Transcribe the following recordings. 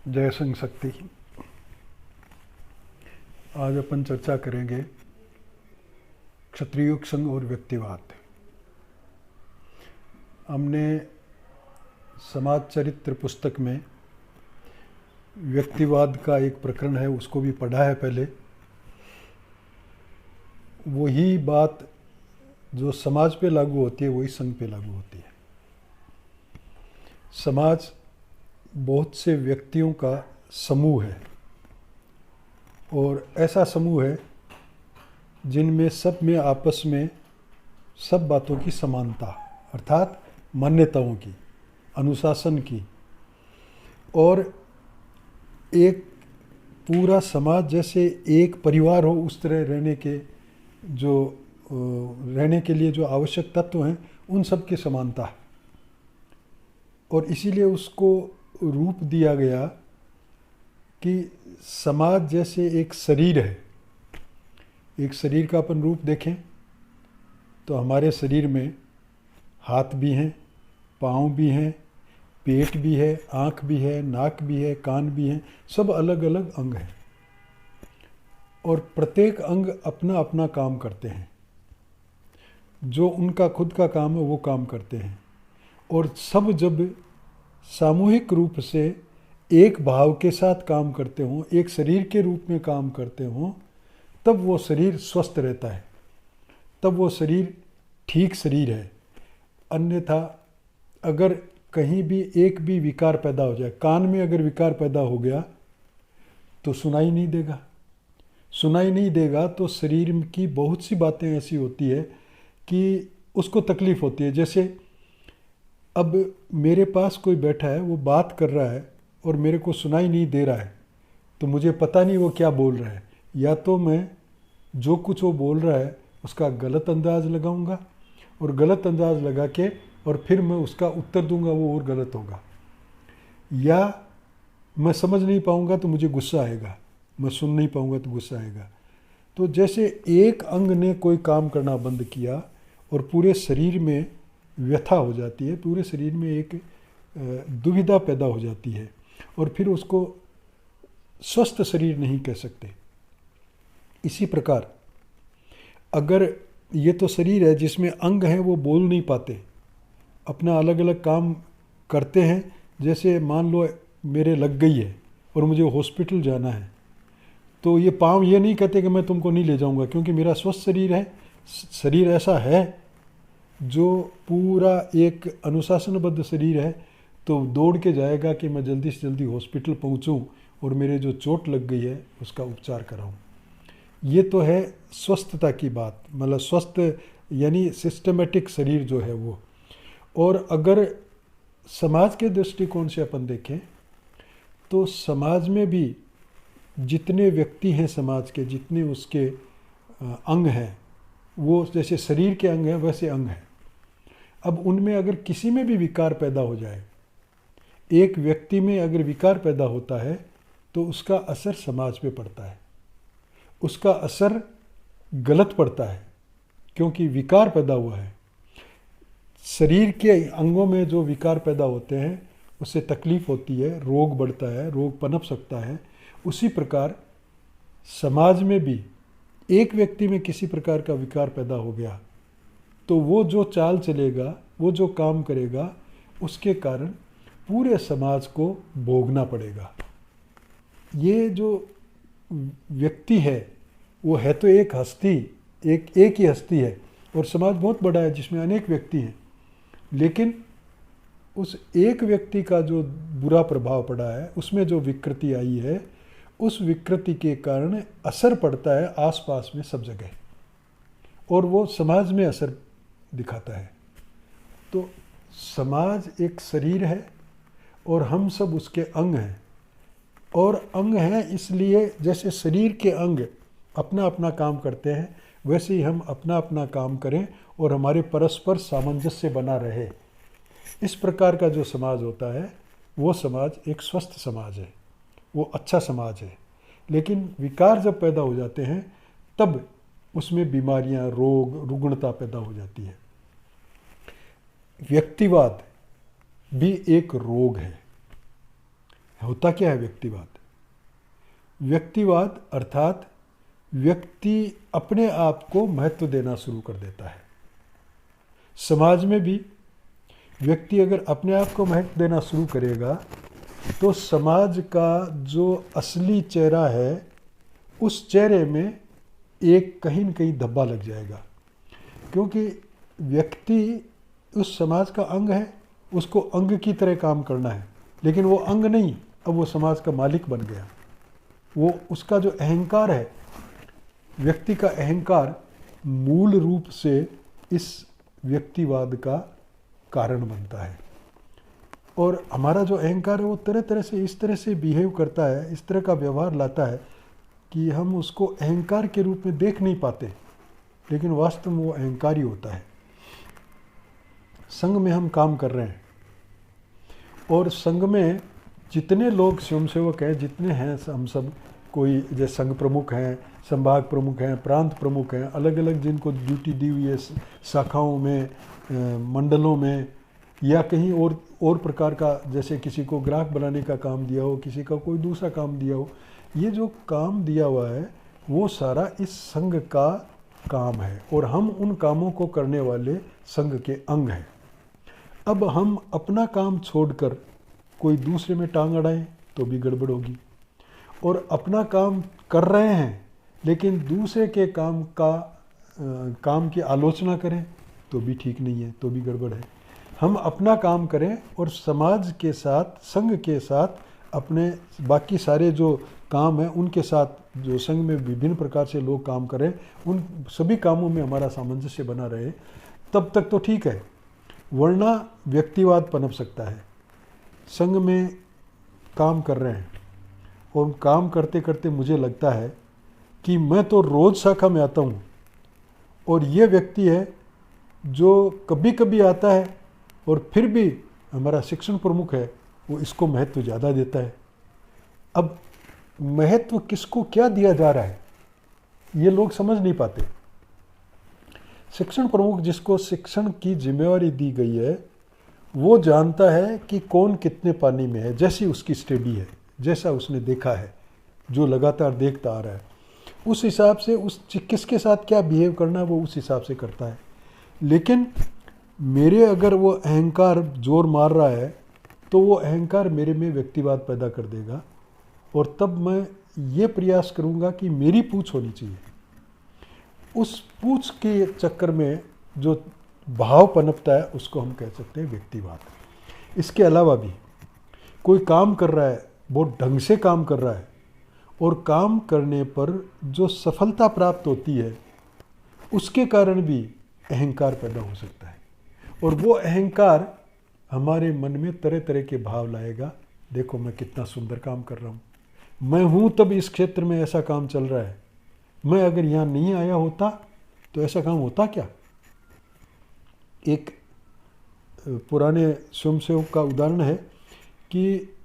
जय संघ शक्ति। आज अपन चर्चा करेंगे क्षत्रियुग संघ और व्यक्तिवाद। हमने समाज चरित्र पुस्तक में व्यक्तिवाद का एक प्रकरण है, उसको भी पढ़ा है पहले। वही बात जो समाज पे लागू होती है वही संघ पे लागू होती है। समाज बहुत से व्यक्तियों का समूह है और ऐसा समूह है जिनमें सब में आपस में सब बातों की समानता, अर्थात मान्यताओं की, अनुशासन की, और एक पूरा समाज जैसे एक परिवार हो उस तरह रहने के लिए जो आवश्यक तत्व हैं उन सब की समानता है। और इसीलिए उसको रूप दिया गया कि समाज जैसे एक शरीर है। एक शरीर का अपन रूप देखें तो हमारे शरीर में हाथ भी हैं, पाँव भी हैं, पेट भी है, आँख भी है, नाक भी है, कान भी हैं, सब अलग अलग अंग हैं और प्रत्येक अंग अपना अपना काम करते हैं। जो उनका खुद का काम है वो काम करते हैं और सब जब सामूहिक रूप से एक भाव के साथ काम करते हों, एक शरीर के रूप में काम करते हों, तब वो शरीर स्वस्थ रहता है, तब वो शरीर ठीक शरीर है। अन्यथा अगर कहीं भी एक भी विकार पैदा हो जाए, कान में अगर विकार पैदा हो गया तो सुनाई नहीं देगा। सुनाई नहीं देगा तो शरीर की बहुत सी बातें ऐसी होती है कि उसको तकलीफ़ होती है। जैसे अब मेरे पास कोई बैठा है, वो बात कर रहा है और मेरे को सुनाई नहीं दे रहा है, तो मुझे पता नहीं वो क्या बोल रहा है। या तो मैं जो कुछ वो बोल रहा है उसका गलत अंदाज़ लगाऊंगा और गलत अंदाज़ लगा के और फिर मैं उसका उत्तर दूंगा, वो और गलत होगा। या मैं समझ नहीं पाऊंगा तो मुझे गुस्सा आएगा, मैं सुन नहीं पाऊंगा तो गुस्सा आएगा। तो जैसे एक अंग ने कोई काम करना बंद किया और पूरे शरीर में व्यथा हो जाती है, पूरे शरीर में एक दुविधा पैदा हो जाती है और फिर उसको स्वस्थ शरीर नहीं कह सकते। इसी प्रकार अगर ये तो शरीर है जिसमें अंग हैं वो बोल नहीं पाते, अपना अलग अलग काम करते हैं। जैसे मान लो मेरे लग गई है और मुझे हॉस्पिटल जाना है, तो ये पाँव ये नहीं कहते कि मैं तुमको नहीं ले जाऊंगा, क्योंकि मेरा स्वस्थ शरीर है। शरीर ऐसा है जो पूरा एक अनुशासनबद्ध शरीर है, तो दौड़ के जाएगा कि मैं जल्दी से जल्दी हॉस्पिटल पहुंचूं और मेरे जो चोट लग गई है उसका उपचार कराऊं। ये तो है स्वस्थता की बात, मतलब स्वस्थ यानी सिस्टमेटिक शरीर जो है वो। और अगर समाज के दृष्टिकोण से अपन देखें तो समाज में भी जितने व्यक्ति हैं, समाज के जितने उसके अंग हैं, वो जैसे शरीर के अंग हैं वैसे अंग हैं। अब उनमें अगर किसी में भी विकार पैदा हो जाए, एक व्यक्ति में अगर विकार पैदा होता है तो उसका असर समाज पे पड़ता है, उसका असर गलत पड़ता है, क्योंकि विकार पैदा हुआ है। शरीर के अंगों में जो विकार पैदा होते हैं उससे तकलीफ होती है, रोग बढ़ता है, रोग पनप सकता है। उसी प्रकार समाज में भी एक व्यक्ति में किसी प्रकार का विकार पैदा हो गया तो वो जो चाल चलेगा, वो जो काम करेगा, उसके कारण पूरे समाज को भोगना पड़ेगा। ये जो व्यक्ति है वो है तो एक हस्ती, एक ही हस्ती है, और समाज बहुत बड़ा है जिसमें अनेक व्यक्ति हैं, लेकिन उस एक व्यक्ति का जो बुरा प्रभाव पड़ा है, उसमें जो विकृति आई है, उस विकृति के कारण असर पड़ता है आसपास में सब जगह, और वो समाज में असर दिखाता है। तो समाज एक शरीर है और हम सब उसके अंग हैं। और अंग हैं इसलिए जैसे शरीर के अंग अपना अपना काम करते हैं, वैसे ही हम अपना अपना काम करें और हमारे परस्पर सामंजस्य बना रहे। इस प्रकार का जो समाज होता है वो समाज एक स्वस्थ समाज है, वो अच्छा समाज है। लेकिन विकार जब पैदा हो जाते हैं तब उसमें बीमारियां, रोग, रुग्णता पैदा हो जाती है। व्यक्तिवाद भी एक रोग है। होता क्या है व्यक्तिवाद? व्यक्तिवाद अर्थात व्यक्ति अपने आप को महत्व देना शुरू कर देता है। समाज में भी व्यक्ति अगर अपने आप को महत्व देना शुरू करेगा तो समाज का जो असली चेहरा है उस चेहरे में एक कहीं न कहीं धब्बा लग जाएगा, क्योंकि व्यक्ति उस समाज का अंग है, उसको अंग की तरह काम करना है, लेकिन वो अंग नहीं, अब वो समाज का मालिक बन गया। वो उसका जो अहंकार है, व्यक्ति का अहंकार मूल रूप से इस व्यक्तिवाद का कारण बनता है। और हमारा जो अहंकार है वो तरह तरह से इस तरह से बिहेव करता है, इस तरह का व्यवहार लाता है कि हम उसको अहंकार के रूप में देख नहीं पाते, लेकिन वास्तव में वो अहंकार ही होता है। संघ में हम काम कर रहे हैं और संघ में जितने लोग स्वयंसेवक हैं, जितने हैं हम सब, कोई जैसे संघ प्रमुख हैं, संभाग प्रमुख हैं, प्रांत प्रमुख हैं, अलग अलग जिनको ड्यूटी दी हुई है शाखाओं में, मंडलों में, या कहीं और प्रकार का, जैसे किसी को ग्राहक बनाने का काम दिया हो, किसी का कोई दूसरा काम दिया हो, ये जो काम दिया हुआ है वो सारा इस संघ का काम है और हम उन कामों को करने वाले संघ के अंग हैं। अब हम अपना काम छोड़कर कोई दूसरे में टांग अड़ाएं तो भी गड़बड़ होगी, और अपना काम कर रहे हैं लेकिन दूसरे के काम की आलोचना करें तो भी ठीक नहीं है, तो भी गड़बड़ है। हम अपना काम करें और समाज के साथ, संघ के साथ, अपने बाकी सारे जो काम हैं उनके साथ, जो संघ में विभिन्न प्रकार से लोग काम करें, उन सभी कामों में हमारा सामंजस्य बना रहे, तब तक तो ठीक है, वरना व्यक्तिवाद पनप सकता है। संघ में काम कर रहे हैं और काम करते करते मुझे लगता है कि मैं तो रोज़ शाखा में आता हूँ और ये व्यक्ति है जो कभी कभी आता है और फिर भी हमारा शिक्षण प्रमुख है वो इसको महत्व ज़्यादा देता है। अब महत्व किसको क्या दिया जा रहा है ये लोग समझ नहीं पाते। शिक्षण प्रमुख, जिसको शिक्षण की जिम्मेवारी दी गई है, वो जानता है कि कौन कितने पानी में है, जैसी उसकी स्टडी है, जैसा उसने देखा है, जो लगातार देखता आ रहा है, उस हिसाब से उस किसके साथ क्या बिहेव करना है वो उस हिसाब से करता है। लेकिन मेरे अगर वो अहंकार जोर मार रहा है तो वो अहंकार मेरे में व्यक्तिवाद पैदा कर देगा, और तब मैं ये प्रयास करूँगा कि मेरी पूछ होनी चाहिए। उस पूछ के चक्कर में जो भाव पनपता है उसको हम कह सकते हैं व्यक्तिवाद। इसके अलावा भी कोई काम कर रहा है, बहुत ढंग से काम कर रहा है, और काम करने पर जो सफलता प्राप्त होती है उसके कारण भी अहंकार पैदा हो सकता है, और वो अहंकार हमारे मन में तरह तरह के भाव लाएगा। देखो मैं कितना सुंदर काम कर रहा हूँ, मैं हूँ तब इस क्षेत्र में ऐसा काम चल रहा है, मैं अगर यहाँ नहीं आया होता तो ऐसा काम होता क्या। एक पुराने स्वयंसेवक का उदाहरण है कि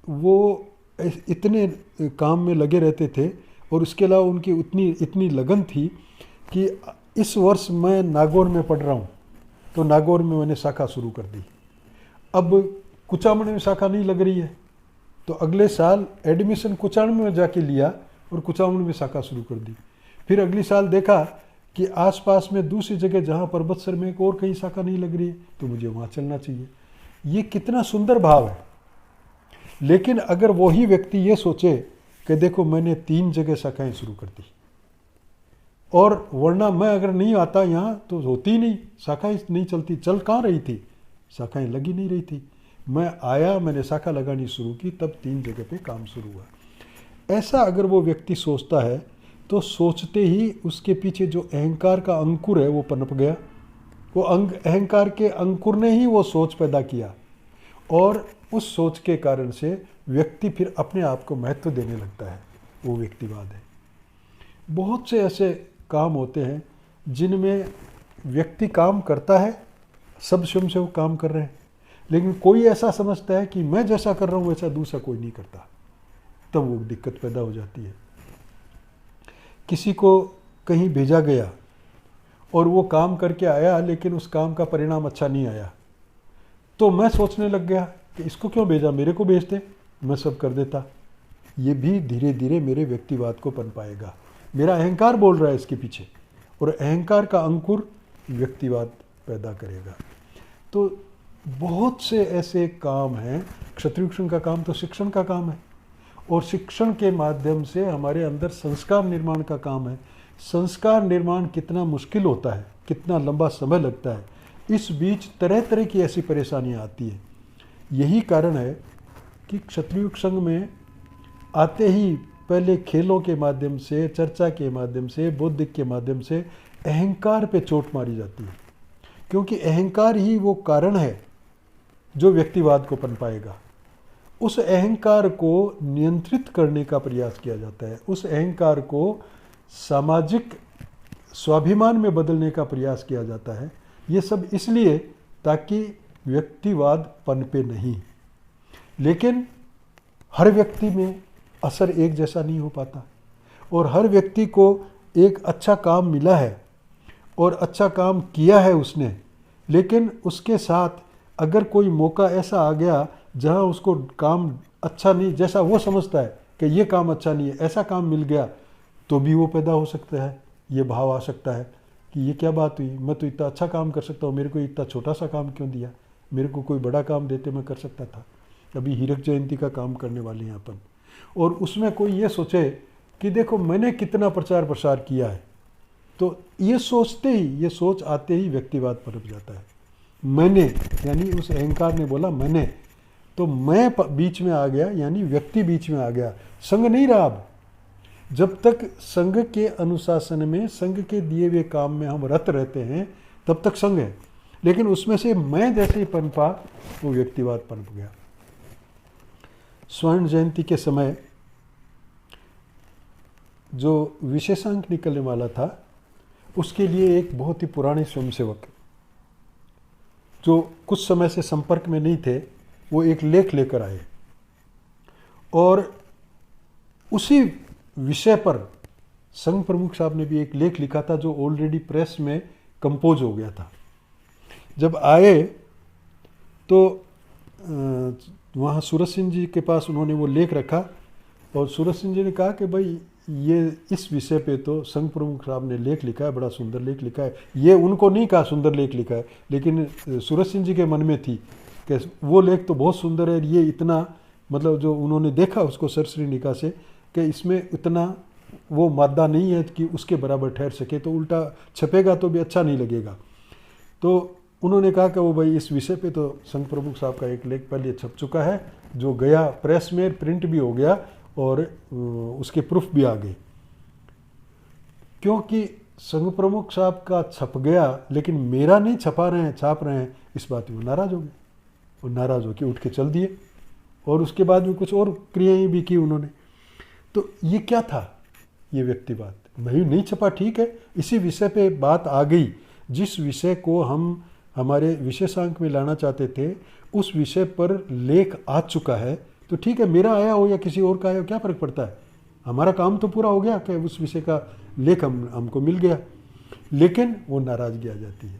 वो इतने काम में लगे रहते थे और उसके अलावा उनकी इतनी लगन थी कि इस वर्ष मैं नागौर में पढ़ रहा हूँ तो नागौर में मैंने शाखा शुरू कर दी। अब कुचामन में शाखा नहीं लग रही है तो अगले साल एडमिशन कुचामन में जाके लिया और कुचामन में शाखा शुरू कर दी। फिर अगली साल देखा कि आसपास में दूसरी जगह जहाँ पर्वतसर में एक और कहीं शाखा नहीं लग रही है तो मुझे वहाँ चलना चाहिए। ये कितना सुंदर भाव है। लेकिन अगर वही व्यक्ति ये सोचे कि देखो मैंने 3 जगह शाखाएं शुरू कर दी, और वरना मैं अगर नहीं आता यहाँ तो होती नहीं, शाखाएं नहीं चलती, चल कहाँ रही थी, शाखाएं लगी नहीं रही थी, मैं आया, मैंने शाखा लगानी शुरू की, तब 3 जगह पे काम शुरू हुआ। ऐसा अगर वो व्यक्ति सोचता है तो सोचते ही उसके पीछे जो अहंकार का अंकुर है वो पनप गया। वो अहंकार के अंकुर ने ही वो सोच पैदा किया, और उस सोच के कारण से व्यक्ति फिर अपने आप को महत्व देने लगता है। वो व्यक्तिवाद है। बहुत से ऐसे काम होते हैं जिनमें व्यक्ति काम करता है, सब स्वयं से वो काम कर रहे हैं, लेकिन कोई ऐसा समझता है कि मैं जैसा कर रहा हूँ वैसा दूसरा कोई नहीं करता, तब वो दिक्कत पैदा हो जाती है। किसी को कहीं भेजा गया और वो काम करके आया लेकिन उस काम का परिणाम अच्छा नहीं आया, तो मैं सोचने लग गया कि इसको क्यों भेजा, मेरे को भेजते, मैं सब कर देता, ये भी धीरे धीरे मेरे व्यक्तिवाद को पनपाएगा। मेरा अहंकार बोल रहा है इसके पीछे, और अहंकार का अंकुर व्यक्तिवाद पैदा करेगा। तो बहुत से ऐसे काम हैं। क्षत्रिय शिक्षण का काम तो शिक्षण का काम है, और शिक्षण के माध्यम से हमारे अंदर संस्कार निर्माण का काम है। संस्कार निर्माण कितना मुश्किल होता है, कितना लंबा समय लगता है, इस बीच तरह तरह की ऐसी परेशानियां आती है। यही कारण है कि क्षत्रिय संघ में आते ही पहले खेलों के माध्यम से, चर्चा के माध्यम से, बौद्धिक के माध्यम से अहंकार पे चोट मारी जाती है, क्योंकि अहंकार ही वो कारण है जो व्यक्तिवाद को पनपाएगा। उस अहंकार को नियंत्रित करने का प्रयास किया जाता है, उस अहंकार को सामाजिक स्वाभिमान में बदलने का प्रयास किया जाता है। ये सब इसलिए ताकि व्यक्तिवाद पनपे नहीं। लेकिन हर व्यक्ति में असर एक जैसा नहीं हो पाता, और हर व्यक्ति को एक अच्छा काम मिला है और अच्छा काम किया है उसने, लेकिन उसके साथ अगर कोई मौका ऐसा आ गया जहां उसको काम अच्छा नहीं, जैसा वो समझता है कि ये काम अच्छा नहीं है, ऐसा काम मिल गया, तो भी वो पैदा हो सकता है। ये भाव आ सकता है कि ये क्या बात हुई, मैं तो इतना अच्छा काम कर सकता हूँ, मेरे को इतना छोटा सा काम क्यों दिया, मेरे को कोई बड़ा काम देते मैं कर सकता था। अभी हीरक जयंती का काम करने वाले हैं अपन, और उसमें कोई ये सोचे कि देखो मैंने कितना प्रचार प्रसार किया है, तो ये सोचते ही, ये सोच आते ही व्यक्तिवाद पनप जाता है। मैंने, यानी उस अहंकार ने बोला मैंने, तो मैं बीच में आ गया, यानी व्यक्ति बीच में आ गया, संघ नहीं रहा। अब जब तक संघ के अनुशासन में, संघ के दिए हुए काम में हम रत रहते हैं, तब तक संघ है, लेकिन उसमें से मैं जैसे ही पनपा वो व्यक्तिवाद पनप गया। स्वर्ण जयंती के समय जो विशेषांक निकलने वाला था, उसके लिए एक बहुत ही पुराने स्वयंसेवक जो कुछ समय से संपर्क में नहीं थे, वो एक लेख लेकर आए, और उसी विषय पर संघ प्रमुख साहब ने भी एक लेख लिखा था जो ऑलरेडी प्रेस में कंपोज हो गया था। जब आए तो वहाँ सूरज सिंह जी के पास उन्होंने वो लेख रखा, और सूरज सिंह जी ने कहा कि भाई ये इस विषय पे तो संघ प्रमुख साहब ने लेख लिखा है, बड़ा सुंदर लेख लिखा है। ये उनको नहीं कहा सुंदर लेख लिखा है, लेकिन सूरज सिंह जी के मन में थी कि वो लेख तो बहुत सुंदर है, ये इतना, मतलब जो उन्होंने देखा उसको सरश्रीनिका से, कि इसमें इतना वो मादा नहीं है कि उसके बराबर ठहर सके, तो उल्टा छपेगा तो भी अच्छा नहीं लगेगा। तो उन्होंने कहा कि वो भाई इस विषय पे तो संघ प्रमुख साहब का एक लेख पहले छप चुका है, जो गया प्रेस में, प्रिंट भी हो गया, और उसके प्रूफ भी आ गए। क्योंकि संघ प्रमुख साहब का छप गया, लेकिन मेरा नहीं छपा रहे हैं, छाप रहे हैं, इस बात में वो नाराज़ हो गए, और नाराज़ होकर उठ के चल दिए, और उसके बाद में कुछ और क्रियाएं भी की उन्होंने। तो ये क्या था, ये व्यक्तिवाद। भाई नहीं छपा, ठीक है, इसी विषय पे बात आ गई, जिस विषय को हम हमारे विशेषांक में लाना चाहते थे, उस विषय पर लेख आ चुका है, तो ठीक है, मेरा आया हो या किसी और का आया हो, क्या फ़र्क पड़ता है, हमारा काम तो पूरा हो गया कि उस विषय का लेख हमको मिल गया। लेकिन वो नाराज़गी आ जाती है।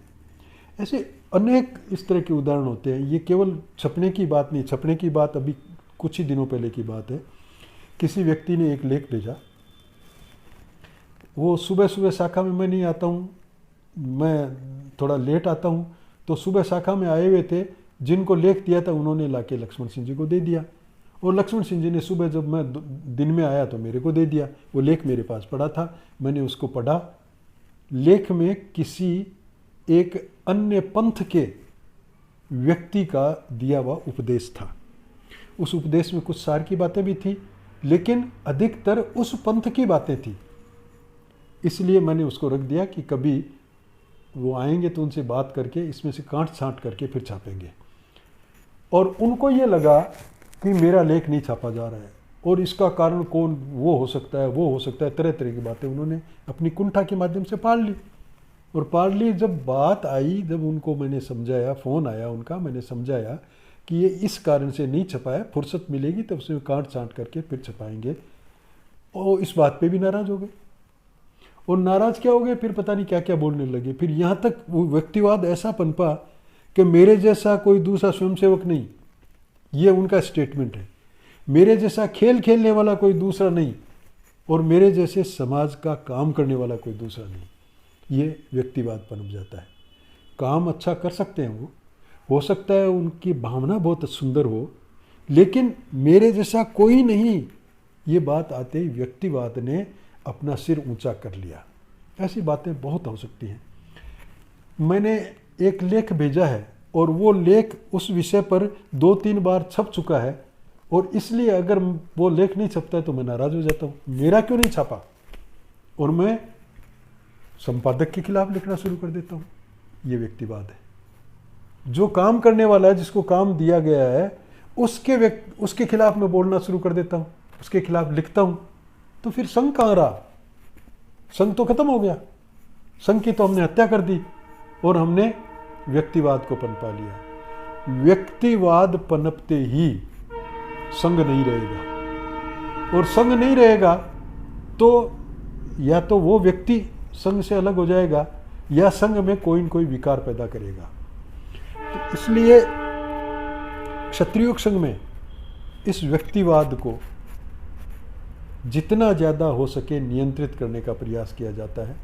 ऐसे अनेक इस तरह के उदाहरण होते हैं। ये केवल छपने की बात नहीं, छपने की बात अभी कुछ ही दिनों पहले की बात है। किसी व्यक्ति ने एक लेख भेजा, वो सुबह सुबह शाखा में मैं नहीं आता हूँ, मैं थोड़ा लेट आता हूँ, तो सुबह शाखा में आए हुए थे, जिनको लेख दिया था उन्होंने लाके लक्ष्मण सिंह जी को दे दिया, और लक्ष्मण सिंह जी ने सुबह जब मैं दिन में आया तो मेरे को दे दिया। वो लेख मेरे पास पड़ा था, मैंने उसको पढ़ा। लेख में किसी एक अन्य पंथ के व्यक्ति का दिया हुआ उपदेश था। उस उपदेश में कुछ सार की बातें भी थी, लेकिन अधिकतर उस पंथ की बातें थी। इसलिए मैंने उसको रख दिया कि कभी वो आएंगे तो उनसे बात करके इसमें से काट छांट करके फिर छापेंगे। और उनको ये लगा कि मेरा लेख नहीं छापा जा रहा है, और इसका कारण कौन, वो हो सकता है, वो हो सकता है, तरह तरह की बातें उन्होंने अपनी कुंठा के माध्यम से पाल ली। और पाल ली, जब बात आई, जब उनको मैंने समझाया, फ़ोन आया उनका, मैंने समझाया कि ये इस कारण से नहीं छपा है, फुर्सत मिलेगी तब उसमें काट छांट करके फिर छपाएंगे, और इस बात पे भी नाराज़ हो गए। और नाराज़ क्या हो गए, फिर पता नहीं क्या क्या बोलने लगे। फिर यहाँ तक वो व्यक्तिवाद ऐसा पनपा कि मेरे जैसा कोई दूसरा स्वयंसेवक नहीं, ये उनका स्टेटमेंट है। मेरे जैसा खेल खेलने वाला कोई दूसरा नहीं, और मेरे जैसे समाज का काम करने वाला कोई दूसरा नहीं। ये व्यक्तिवाद पनप जाता है। काम अच्छा कर सकते हैं वो, हो सकता है उनकी भावना बहुत सुंदर हो, लेकिन मेरे जैसा कोई नहीं, ये बात आते ही व्यक्तिवाद ने अपना सिर ऊंचा कर लिया। ऐसी बातें बहुत हो सकती हैं। मैंने एक लेख भेजा है और वो लेख उस विषय पर 2-3 बार छप चुका है, और इसलिए अगर वो लेख नहीं छपता है तो मैं नाराज़ हो जाता हूँ, मेरा क्यों नहीं छपा, और मैं संपादक के खिलाफ लिखना शुरू कर देता हूँ। ये व्यक्तिवाद है। जो काम करने वाला है, जिसको काम दिया गया है, उसके खिलाफ मैं बोलना शुरू कर देता हूँ, उसके खिलाफ लिखता हूँ, तो फिर संघ कहाँ रहा? संघ तो खत्म हो गया। संघ की तो हमने हत्या कर दी और हमने व्यक्तिवाद को पनपा लिया। व्यक्तिवाद पनपते ही संघ नहीं रहेगा, और संघ नहीं रहेगा तो या तो वो व्यक्ति संघ से अलग हो जाएगा, या संघ में कोई न कोई विकार पैदा करेगा। तो इसलिए क्षत्रिय संघ में इस व्यक्तिवाद को जितना ज़्यादा हो सके नियंत्रित करने का प्रयास किया जाता है।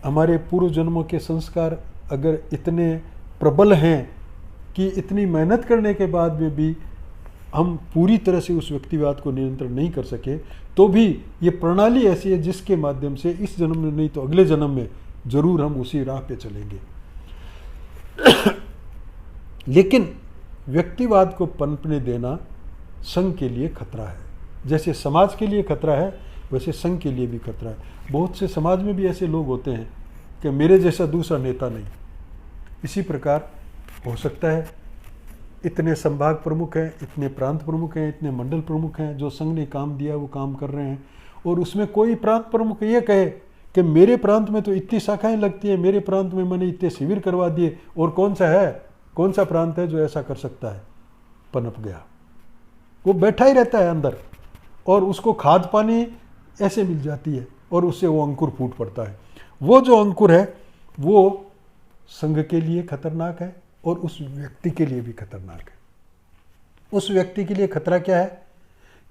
हमारे पूर्व जन्मों के संस्कार अगर इतने प्रबल हैं कि इतनी मेहनत करने के बाद में भी हम पूरी तरह से उस व्यक्तिवाद को नियंत्रण नहीं कर सके, तो भी ये प्रणाली ऐसी है जिसके माध्यम से इस जन्म में नहीं तो अगले जन्म में जरूर हम उसी राह पे चलेंगे। लेकिन व्यक्तिवाद को पनपने देना संघ के लिए खतरा है। जैसे समाज के लिए खतरा है, वैसे संघ के लिए भी खतरा है। बहुत से समाज में भी ऐसे लोग होते हैं कि मेरे जैसा दूसरा नेता नहीं। इसी प्रकार हो सकता है इतने संभाग प्रमुख हैं, इतने प्रांत प्रमुख हैं, इतने मंडल प्रमुख हैं, जो संघ ने काम दिया वो काम कर रहे हैं, और उसमें कोई प्रांत प्रमुख ये कहे कि मेरे प्रांत में तो इतनी शाखाएं लगती हैं, मेरे प्रांत में मैंने इतने शिविर करवा दिए, और कौन सा प्रांत है जो ऐसा कर सकता है? पनप गया। वो बैठा ही रहता है अंदर, और उसको खाद पानी ऐसे मिल जाती है, और उससे वो अंकुर फूट पड़ता है। वो जो अंकुर है वो संघ के लिए खतरनाक है, और उस व्यक्ति के लिए भी खतरनाक है। उस व्यक्ति के लिए खतरा क्या है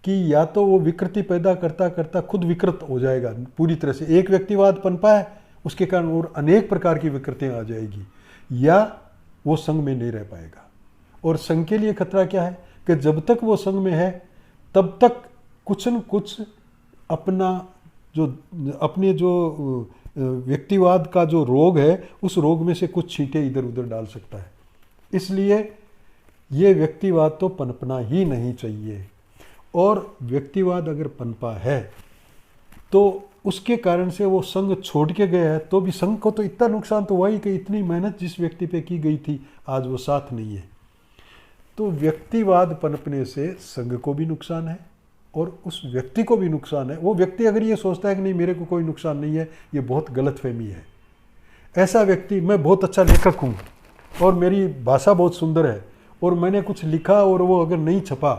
कि या तो वो विकृति पैदा करता करता खुद विकृत हो जाएगा पूरी तरह से। एक व्यक्तिवाद पनपा है, उसके कारण और अनेक प्रकार की विकृतियां आ जाएगी, या वो संघ में नहीं रह पाएगा। और संघ के लिए खतरा क्या है कि जब तक वो संघ में है तब तक कुछ न कुछ अपने जो व्यक्तिवाद का जो रोग है, उस रोग में से कुछ छींटे इधर उधर डाल सकता है। इसलिए ये व्यक्तिवाद तो पनपना ही नहीं चाहिए। और व्यक्तिवाद अगर पनपा है तो उसके कारण से वो संघ छोड़ के गया है, तो भी संघ को तो इतना नुकसान तो हुआ ही कि इतनी मेहनत जिस व्यक्ति पे की गई थी आज वो साथ नहीं है। तो व्यक्तिवाद पनपने से संघ को भी नुकसान है और उस व्यक्ति को भी नुकसान है। वो व्यक्ति अगर ये सोचता है कि नहीं मेरे को कोई नुकसान नहीं है, ये बहुत गलतफहमी है। ऐसा व्यक्ति, मैं बहुत अच्छा लेखक हूँ और मेरी भाषा बहुत सुंदर है और मैंने कुछ लिखा और वो अगर नहीं छपा,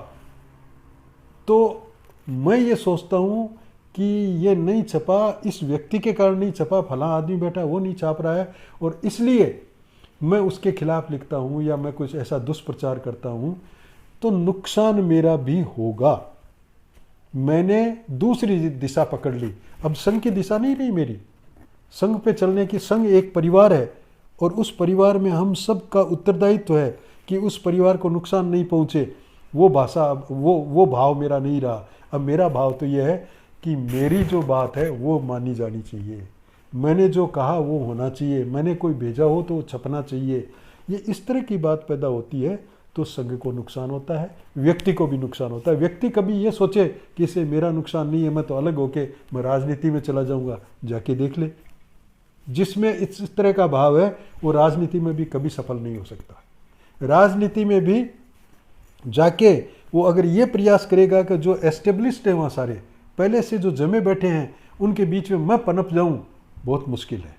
तो मैं ये सोचता हूँ कि ये नहीं छपा, इस व्यक्ति के कारण नहीं छपा, फला आदमी बैठा वो नहीं छाप रहा है और इसलिए मैं उसके खिलाफ लिखता हूँ या मैं कुछ ऐसा दुष्प्रचार करता हूँ, तो नुकसान मेरा भी होगा। मैंने दूसरी दिशा पकड़ ली। अब संघ की दिशा नहीं रही मेरी, संघ पे चलने की। संघ एक परिवार है और उस परिवार में हम सब का उत्तरदायित्व है कि उस परिवार को नुकसान नहीं पहुँचे। वो भाषा, वो भाव मेरा नहीं रहा। अब मेरा भाव तो ये है कि मेरी जो बात है वो मानी जानी चाहिए, मैंने जो कहा वो होना चाहिए, मैंने कोई भेजा हो तो वो छपना चाहिए। ये इस तरह की बात पैदा होती है तो संघ को नुकसान होता है, व्यक्ति को भी नुकसान होता है। व्यक्ति कभी ये सोचे कि इससे मेरा नुकसान नहीं है, मैं तो अलग होके मैं राजनीति में चला जाऊंगा, जाके देख ले। जिसमें इस तरह का भाव है वो राजनीति में भी कभी सफल नहीं हो सकता। राजनीति में भी जाके वो अगर ये प्रयास करेगा कि जो एस्टेब्लिश्ड है वहाँ सारे पहले से जो जमे बैठे हैं उनके बीच में मैं पनप जाऊं, बहुत मुश्किल है।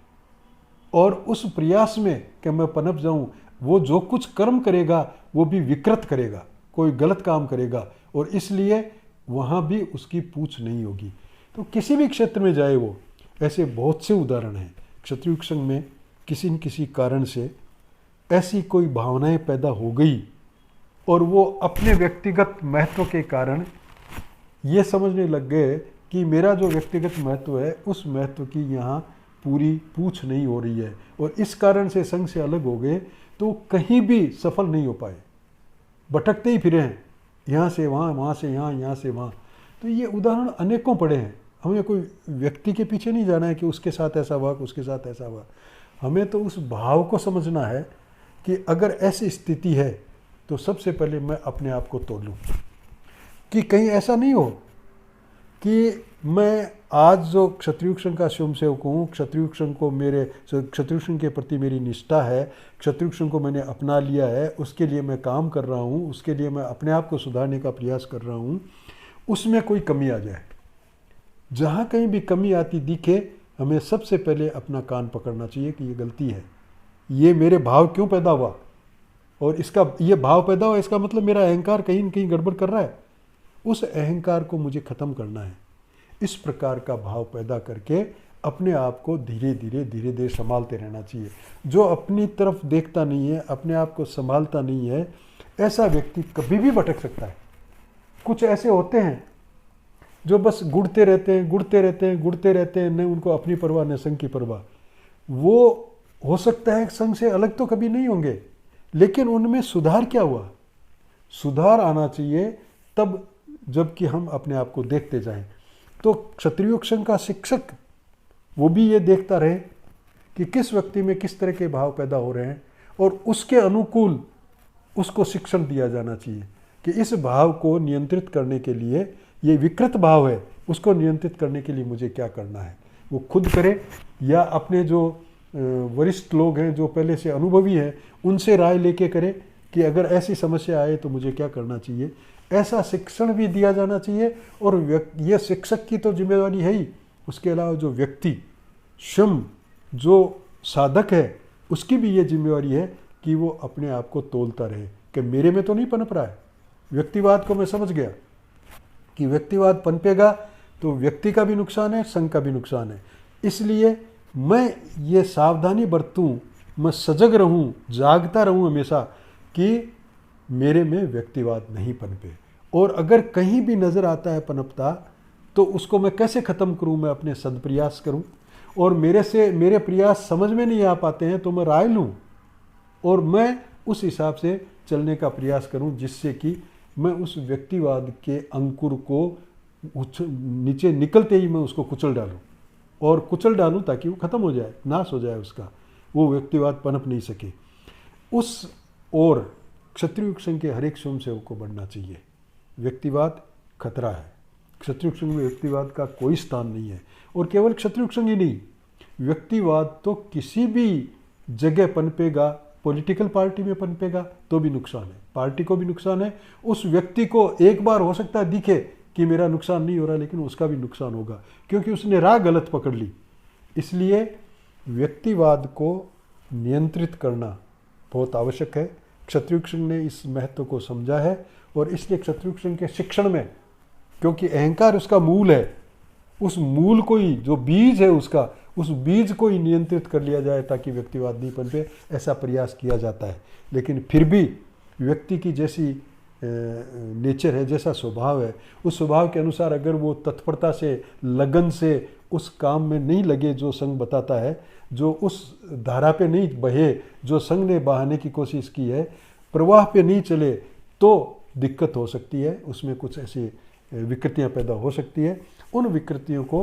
और उस प्रयास में कि मैं पनप जाऊं, वो जो कुछ कर्म करेगा वो भी विकृत करेगा, कोई गलत काम करेगा और इसलिए वहाँ भी उसकी पूछ नहीं होगी। तो किसी भी क्षेत्र में जाए वो, ऐसे बहुत से उदाहरण हैं। क्षत्रिय संघ में किसी न किसी कारण से ऐसी कोई भावनाएं पैदा हो गई और वो अपने व्यक्तिगत महत्व के कारण ये समझने लग गए कि मेरा जो व्यक्तिगत महत्व है उस महत्व की यहाँ पूरी पूछ नहीं हो रही है, और इस कारण से संघ से अलग हो गए, तो कहीं भी सफल नहीं हो पाए, भटकते ही फिरे हैं, यहाँ से वहाँ, वहाँ से यहाँ, यहाँ से वहाँ। तो ये उदाहरण अनेकों पड़े हैं। हमें कोई व्यक्ति के पीछे नहीं जाना है कि उसके साथ ऐसा हुआ, उसके साथ ऐसा हुआ। हमें तो उस भाव को समझना है कि अगर ऐसी स्थिति है तो सबसे पहले मैं अपने आप को तोलूं, कि कहीं ऐसा नहीं हो कि मैं आज जो क्षत्रिय संघ का स्वयं सेवक हूँ, क्षत्रिय संघ को मेरे क्षत्रिय संघ के प्रति मेरी निष्ठा है, क्षत्रिय संघ को मैंने अपना लिया है, उसके लिए मैं काम कर रहा हूँ, उसके लिए मैं अपने आप को सुधारने का प्रयास कर रहा हूँ, उसमें कोई कमी आ जाए। जहाँ कहीं भी कमी आती दिखे, हमें सबसे पहले अपना कान पकड़ना चाहिए कि ये गलती है, ये मेरे भाव क्यों पैदा हुआ, और इसका ये भाव पैदा हुआ इसका मतलब मेरा अहंकार कहीं न कहीं गड़बड़ कर रहा है, उस अहंकार को मुझे ख़त्म करना है। इस प्रकार का भाव पैदा करके अपने आप को धीरे धीरे संभालते रहना चाहिए। जो अपनी तरफ देखता नहीं है, अपने आप को संभालता नहीं है, ऐसा व्यक्ति कभी भी भटक सकता है। कुछ ऐसे होते हैं जो बस गुड़ते रहते हैं, न उनको अपनी परवाह न संघ की परवाह। वो हो सकता है संघ से अलग तो कभी नहीं होंगे, लेकिन उनमें सुधार क्या हुआ? सुधार आना चाहिए तब जबकि हम अपने आप को देखते जाएं। तो क्षत्रिय संघ का शिक्षक वो भी ये देखता रहे कि किस व्यक्ति में किस तरह के भाव पैदा हो रहे हैं, और उसके अनुकूल उसको शिक्षण दिया जाना चाहिए कि इस भाव को नियंत्रित करने के लिए, ये विकृत भाव है, उसको नियंत्रित करने के लिए मुझे क्या करना है। वो खुद करे या अपने जो वरिष्ठ लोग हैं, जो पहले से अनुभवी हैं, उनसे राय लेके करे कि अगर ऐसी समस्या आए तो मुझे क्या करना चाहिए। ऐसा शिक्षण भी दिया जाना चाहिए। और ये शिक्षक की तो जिम्मेदारी है ही, उसके अलावा जो व्यक्ति स्वयं जो साधक है उसकी भी ये जिम्मेदारी है कि वो अपने आप को तोलता रहे कि मेरे में तो नहीं पनप रहा है। व्यक्तिवाद को मैं समझ गया कि व्यक्तिवाद पनपेगा तो व्यक्ति का भी नुकसान है, संघ का भी नुकसान है। इसलिए मैं ये सावधानी बरतूं, मैं सजग रहूं, जागता रहूं हमेशा कि मेरे में व्यक्तिवाद नहीं पनपे। और अगर कहीं भी नज़र आता है पनपता तो उसको मैं कैसे ख़त्म करूं? मैं अपने सदप्रयास करूं, और मेरे प्रयास समझ में नहीं आ पाते हैं तो मैं राय लूं और मैं उस हिसाब से चलने का प्रयास करूं, जिससे कि मैं उस व्यक्तिवाद के अंकुर को नीचे निकलते ही मैं उसको कुचल डालूं, और कुचल डालूं ताकि वो ख़त्म हो जाए, नाश हो जाए उसका, वो व्यक्तिवाद पनप नहीं सके। उस और क्षत्रिय संघ के हर एक स्वयं सेवक को बढ़ना चाहिए। व्यक्तिवाद खतरा है, क्षत्रिय संघ में व्यक्तिवाद का कोई स्थान नहीं है। और केवल क्षत्रिय संघ ही नहीं, व्यक्तिवाद तो किसी भी जगह पनपेगा, पॉलिटिकल पार्टी में पनपेगा तो भी नुकसान है, पार्टी को भी नुकसान है। उस व्यक्ति को एक बार हो सकता है दिखे कि मेरा नुकसान नहीं हो रहा, लेकिन उसका भी नुकसान होगा क्योंकि उसने राह गलत पकड़ ली। इसलिए व्यक्तिवाद को नियंत्रित करना बहुत आवश्यक है। क्षत्रिय संघ ने इस महत्व को समझा है, और इसलिए क्षत्रिय संघ के शिक्षण में, क्योंकि अहंकार उसका मूल है, उस मूल को ही, जो बीज है उसका, उस बीज को ही नियंत्रित कर लिया जाए ताकि व्यक्तिवाद नहीं पनपे, ऐसा प्रयास किया जाता है। लेकिन फिर भी व्यक्ति की जैसी नेचर है, जैसा स्वभाव है, उस स्वभाव के अनुसार अगर वो तत्परता से, लगन से उस काम में नहीं लगे जो संघ बताता है, जो उस धारा पे नहीं बहे जो संघ ने बहाने की कोशिश की है, प्रवाह पे नहीं चले, तो दिक्कत हो सकती है, उसमें कुछ ऐसी विकृतियां पैदा हो सकती है। उन विकृतियों को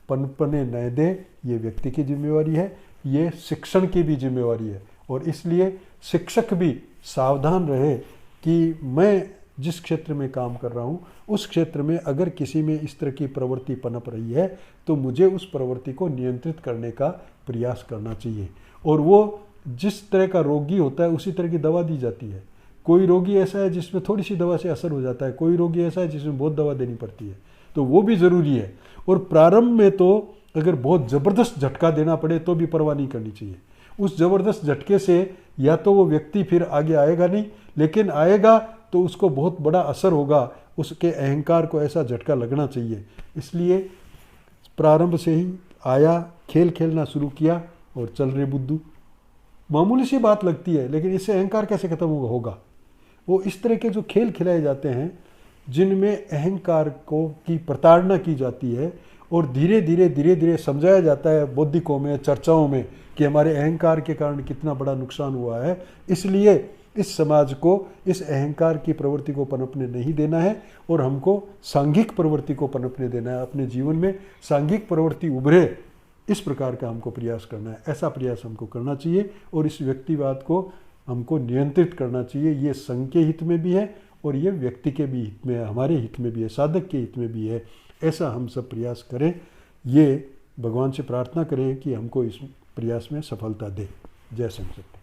पनपने न दे, ये व्यक्ति की जिम्मेवारी है, ये शिक्षण की भी जिम्मेवारी है। और इसलिए शिक्षक भी सावधान रहे कि मैं जिस क्षेत्र में काम कर रहा हूँ उस क्षेत्र में अगर किसी में इस तरह की प्रवृत्ति पनप रही है तो मुझे उस प्रवृत्ति को नियंत्रित करने का प्रयास करना चाहिए। और वो जिस तरह का रोगी होता है उसी तरह की दवा दी जाती है। कोई रोगी ऐसा है जिसमें थोड़ी सी दवा से असर हो जाता है, कोई रोगी ऐसा है जिसमें बहुत दवा देनी पड़ती है, तो वो भी ज़रूरी है। और प्रारंभ में तो अगर बहुत ज़बरदस्त झटका देना पड़े तो भी परवाह नहीं करनी चाहिए। उस ज़बरदस्त झटके से या तो वो व्यक्ति फिर आगे आएगा नहीं, लेकिन आएगा तो उसको बहुत बड़ा असर होगा, उसके अहंकार को ऐसा झटका लगना चाहिए। इसलिए प्रारंभ से ही आया, खेल खेलना शुरू किया और चल रहे बुद्धू। मामूली सी बात लगती है, लेकिन इससे अहंकार कैसे खत्म होगा? वो इस तरह के जो खेल खिलाए जाते हैं जिनमें अहंकार को की प्रताड़ना की जाती है और धीरे धीरे समझाया जाता है बौद्धिकों में, चर्चाओं में कि हमारे अहंकार के कारण कितना बड़ा नुकसान हुआ है, इसलिए इस समाज को इस अहंकार की प्रवृत्ति को पनपने नहीं देना है और हमको सांघिक प्रवृत्ति को पनपने देना है। अपने जीवन में सांघिक प्रवृत्ति उभरे, इस प्रकार का हमको प्रयास करना है। ऐसा प्रयास हमको करना चाहिए और इस व्यक्तिवाद को हमको नियंत्रित करना चाहिए। ये संघ के हित में भी है और ये व्यक्ति के भी हित में है, हमारे हित में भी है, साधक के हित में भी है। ऐसा हम सब प्रयास करें, ये भगवान से प्रार्थना करें कि हमको इस प्रयास में सफलता दे। जय संघ।